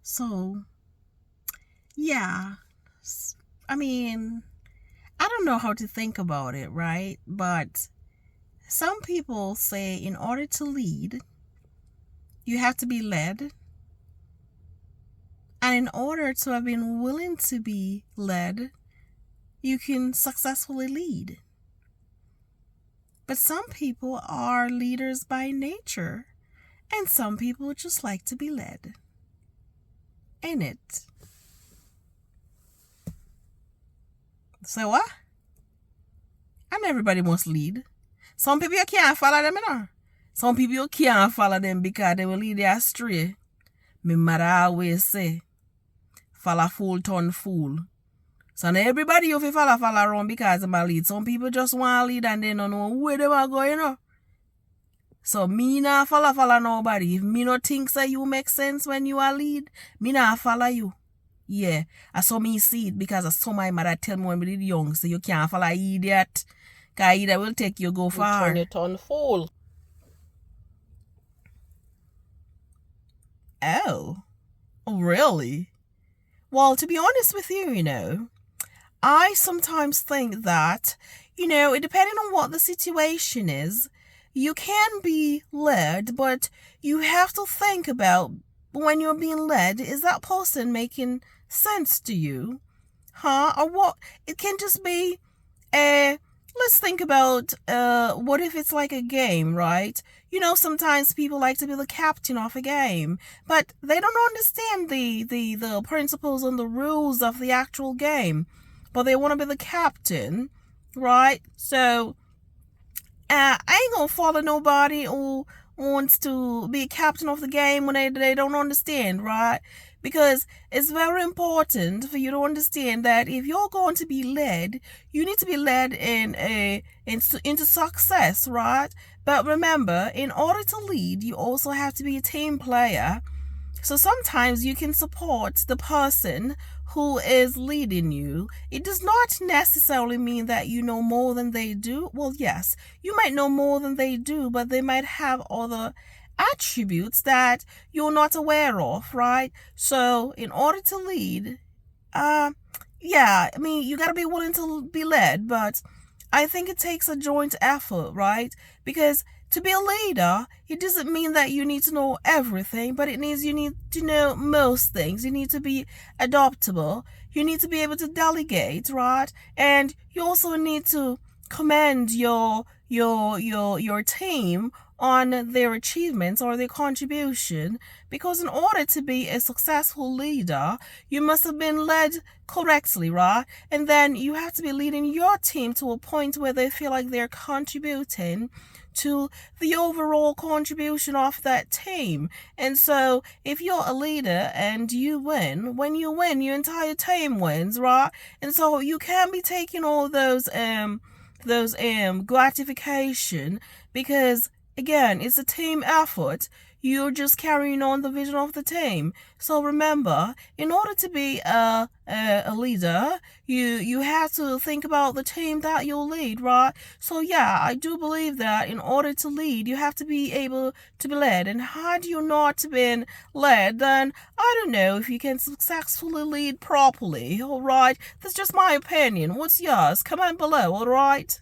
So, yeah. I mean, I don't know how to think about it, right? But some people say in order to lead, you have to be led. And in order to have been willing to be led, you can successfully lead. But some people are leaders by nature, and some people just like to be led. Ain't it? So what? And everybody must lead. Some people you can't follow them, you know. Some people you can't follow them because they will lead you astray. My mother always say, follow fool turn fool. So not everybody you follow around because of my lead. Some people just want to lead and they don't know where they want to go, you know. So me not follow nobody. If me not think that you make sense when you are lead, me not follow you. Yeah, I saw me see it because I saw my mother tell me when we did young, so you can't follow idiot. Because idiot will take you go far. You turn fool. Oh, really? Well, to be honest with you, I sometimes think that, depending on what the situation is, you can be led, but you have to think about when you're being led, is that person making sense to you? Or what? It can just be, let's think about, what if it's like a game, right? Sometimes people like to be the captain of a game, but they don't understand the principles and the rules of the actual game, but they want to be the captain, right? So, I ain't gonna follow nobody who wants to be a captain of the game when they don't understand, right? Because it's very important for you to understand that if you're going to be led, you need to be led into success, right? But remember, in order to lead, you also have to be a team player. So sometimes you can support the person who is leading you. It does not necessarily mean that you know more than they do. Well, yes, you might know more than they do, but they might have other attributes that you're not aware of, right? So in order to lead, you got to be willing to be led, but I think it takes a joint effort, right? Because to be a leader, it doesn't mean that you need to know everything, but it means you need to know most things. You need to be adaptable. You need to be able to delegate, right? And you also need to commend your team on their achievements or their contribution, because in order to be a successful leader, you must have been led correctly, right? And then you have to be leading your team to a point where they feel like they're contributing to the overall contribution of that team. And so if you're a leader and you win, when you win, your entire team wins, right? And so you can't be taking all those gratification, because again, it's a team effort. You're just carrying on the vision of the team. So remember, in order to be a leader, you have to think about the team that you'll lead, right? So yeah, I do believe that in order to lead, you have to be able to be led. And had you not been led, then I don't know if you can successfully lead properly, all right? That's just my opinion. What's yours? Comment below, all right?